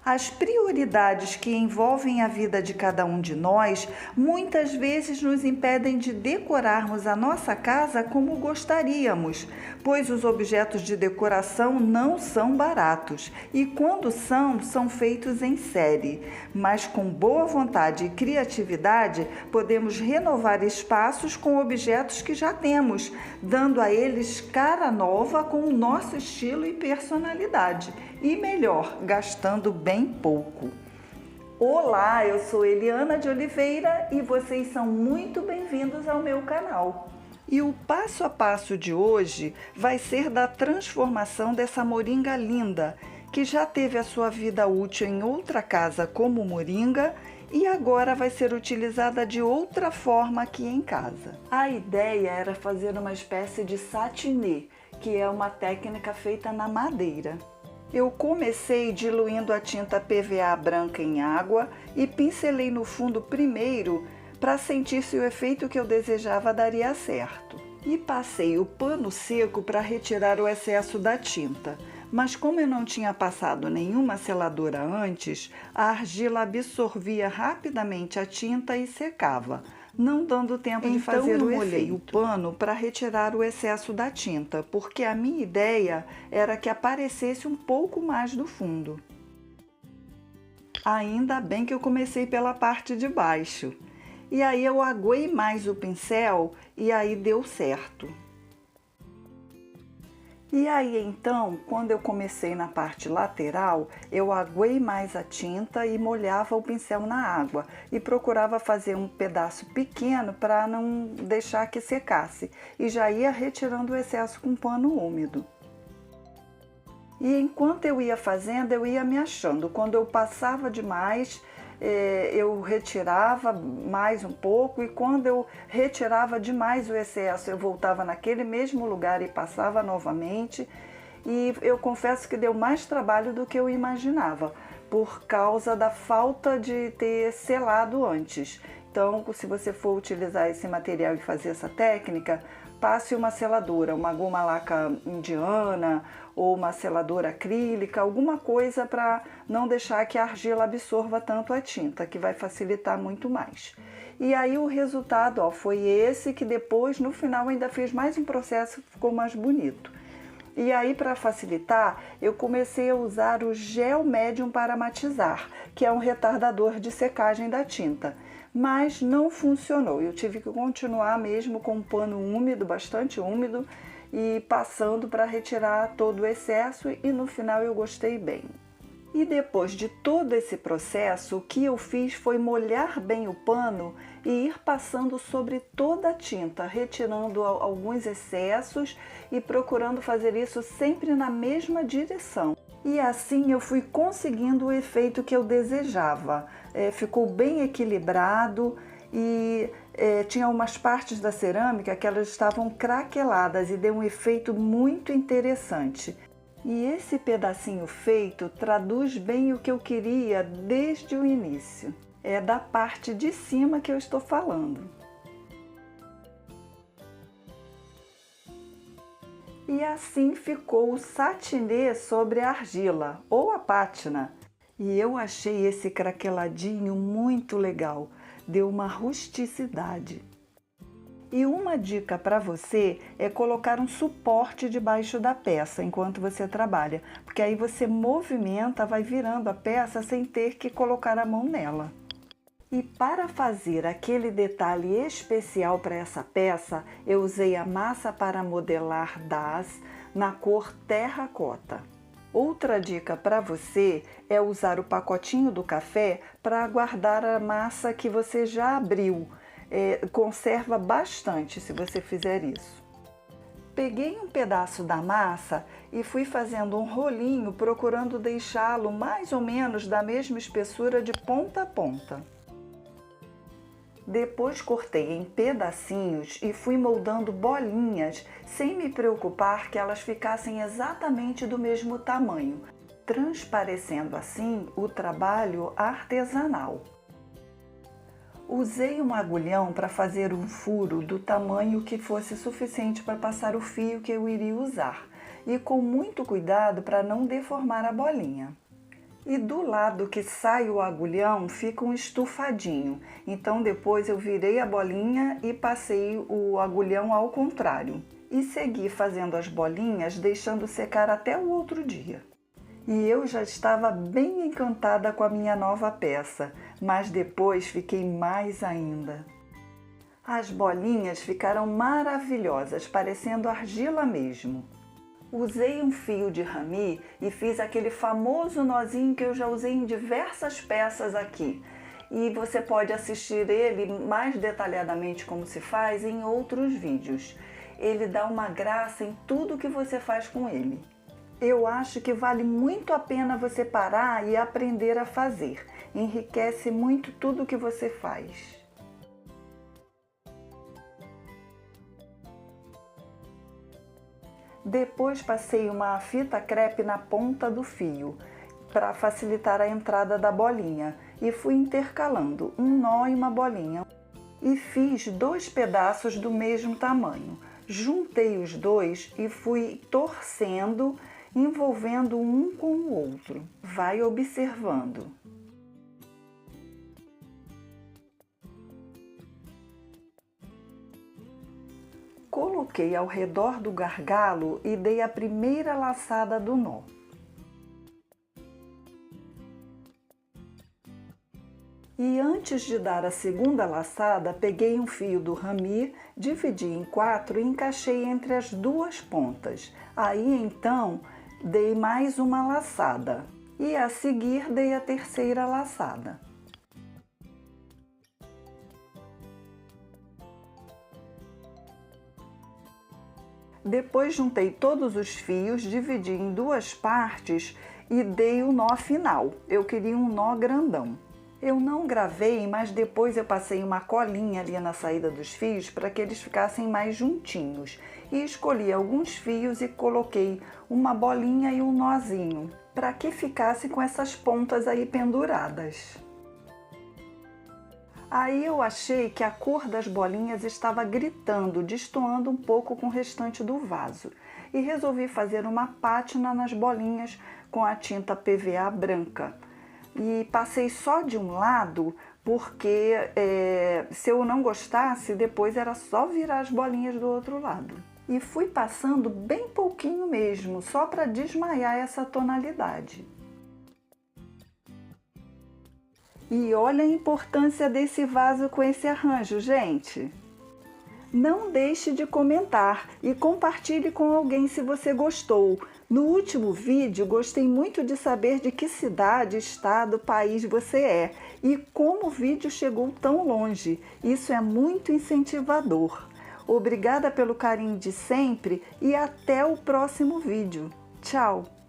As prioridades que envolvem a vida de cada um de nós muitas vezes nos impedem de decorarmos a nossa casa como gostaríamos, pois os objetos de decoração não são baratos e, quando são feitos em série. Mas com boa vontade e criatividade, podemos renovar espaços com objetos que já temos, dando a eles cara nova com o nosso estilo e personalidade. E melhor, gastando bem pouco. Olá, eu sou Eliana de Oliveira e vocês são muito bem-vindos ao meu canal. E o passo a passo de hoje vai ser da transformação dessa moringa linda, que já teve a sua vida útil em outra casa como moringa e agora vai ser utilizada de outra forma aqui em casa. A ideia era fazer uma espécie de satinê, que é uma técnica feita na madeira. Eu comecei diluindo a tinta PVA branca em água e pincelei no fundo primeiro para sentir se o efeito que eu desejava daria certo. E passei o pano seco para retirar o excesso da tinta. Mas como eu não tinha passado nenhuma seladora antes, a argila absorvia rapidamente a tinta e secava, não dando tempo de fazer o efeito. Então eu molhei o pano para retirar o excesso da tinta, porque a minha ideia era que aparecesse um pouco mais do fundo. Ainda bem que eu comecei pela parte de baixo. E aí eu aguei mais o pincel e aí deu certo. E aí então, quando eu comecei na parte lateral, eu aguei mais a tinta e molhava o pincel na água e procurava fazer um pedaço pequeno para não deixar que secasse e já ia retirando o excesso com pano úmido. E enquanto eu ia fazendo, eu ia me achando. Quando eu passava demais, eu retirava mais um pouco, e quando eu retirava demais o excesso, eu voltava naquele mesmo lugar e passava novamente. E eu confesso que deu mais trabalho do que eu imaginava, por causa da falta de ter selado antes. Então, se você for utilizar esse material e fazer essa técnica, passe uma seladora, uma goma laca indiana ou uma seladora acrílica, alguma coisa para não deixar que a argila absorva tanto a tinta, que vai facilitar muito mais. E aí o resultado, foi esse, que depois no final ainda fiz mais um processo que ficou mais bonito. E aí, para facilitar, eu comecei a usar o gel médium para matizar, que é um retardador de secagem da tinta. Mas não funcionou, eu tive que continuar mesmo com um pano úmido, bastante úmido, e passando para retirar todo o excesso, e no final eu gostei bem. E depois de todo esse processo, o que eu fiz foi molhar bem o pano e ir passando sobre toda a tinta, retirando alguns excessos e procurando fazer isso sempre na mesma direção. E assim eu fui conseguindo o efeito que eu desejava. Ficou bem equilibrado e tinha umas partes da cerâmica que elas estavam craqueladas e deu um efeito muito interessante. E esse pedacinho feito traduz bem o que eu queria desde o início. É da parte de cima que eu estou falando. E assim ficou o satinê sobre a argila, ou a pátina. E eu achei esse craqueladinho muito legal, deu uma rusticidade. E uma dica para você é colocar um suporte debaixo da peça enquanto você trabalha, porque aí você movimenta, vai virando a peça sem ter que colocar a mão nela. E para fazer aquele detalhe especial para essa peça, eu usei a massa para modelar DAS na cor terracota. Outra dica para você é usar o pacotinho do café para guardar a massa que você já abriu. Conserva bastante se você fizer isso. Peguei um pedaço da massa e fui fazendo um rolinho, procurando deixá-lo mais ou menos da mesma espessura de ponta a ponta. Depois cortei em pedacinhos e fui moldando bolinhas, sem me preocupar que elas ficassem exatamente do mesmo tamanho, transparecendo assim o trabalho artesanal. Usei um agulhão para fazer um furo do tamanho que fosse suficiente para passar o fio que eu iria usar, e com muito cuidado para não deformar a bolinha. E do lado que sai o agulhão fica um estufadinho. Então depois eu virei a bolinha e passei o agulhão ao contrário. E segui fazendo as bolinhas, deixando secar até o outro dia. E eu já estava bem encantada com a minha nova peça, mas depois fiquei mais ainda. As bolinhas ficaram maravilhosas, parecendo argila mesmo. Usei um fio de rami e fiz aquele famoso nozinho que eu já usei em diversas peças aqui. E você pode assistir ele mais detalhadamente como se faz em outros vídeos. Ele dá uma graça em tudo que você faz com ele. Eu acho que vale muito a pena você parar e aprender a fazer. Enriquece muito tudo que você faz. Depois passei uma fita crepe na ponta do fio para facilitar a entrada da bolinha e fui intercalando um nó e uma bolinha. E fiz 2 pedaços do mesmo tamanho. Juntei os dois e fui torcendo, envolvendo um com o outro. Vai observando. Coloquei ao redor do gargalo e dei a primeira laçada do nó. E antes de dar a segunda laçada, peguei um fio do rami, dividi em 4 e encaixei entre as 2 pontas. Aí então dei mais uma laçada e a seguir dei a terceira laçada. Depois juntei todos os fios, dividi em 2 partes e dei o nó final. Eu queria um nó grandão. Eu não gravei, mas depois eu passei uma colinha ali na saída dos fios para que eles ficassem mais juntinhos. E escolhi alguns fios e coloquei uma bolinha e um nozinho, para que ficasse com essas pontas aí penduradas. Aí eu achei que a cor das bolinhas estava gritando, destoando um pouco com o restante do vaso. E resolvi fazer uma pátina nas bolinhas com a tinta PVA branca. E passei só de um lado, porque se eu não gostasse, depois era só virar as bolinhas do outro lado. E fui passando bem pouquinho mesmo, só para desmaiar essa tonalidade. E olha a importância desse vaso com esse arranjo, gente! Não deixe de comentar e compartilhe com alguém se você gostou. No último vídeo, gostei muito de saber de que cidade, estado, país você é e como o vídeo chegou tão longe. Isso é muito incentivador. Obrigada pelo carinho de sempre e até o próximo vídeo. Tchau!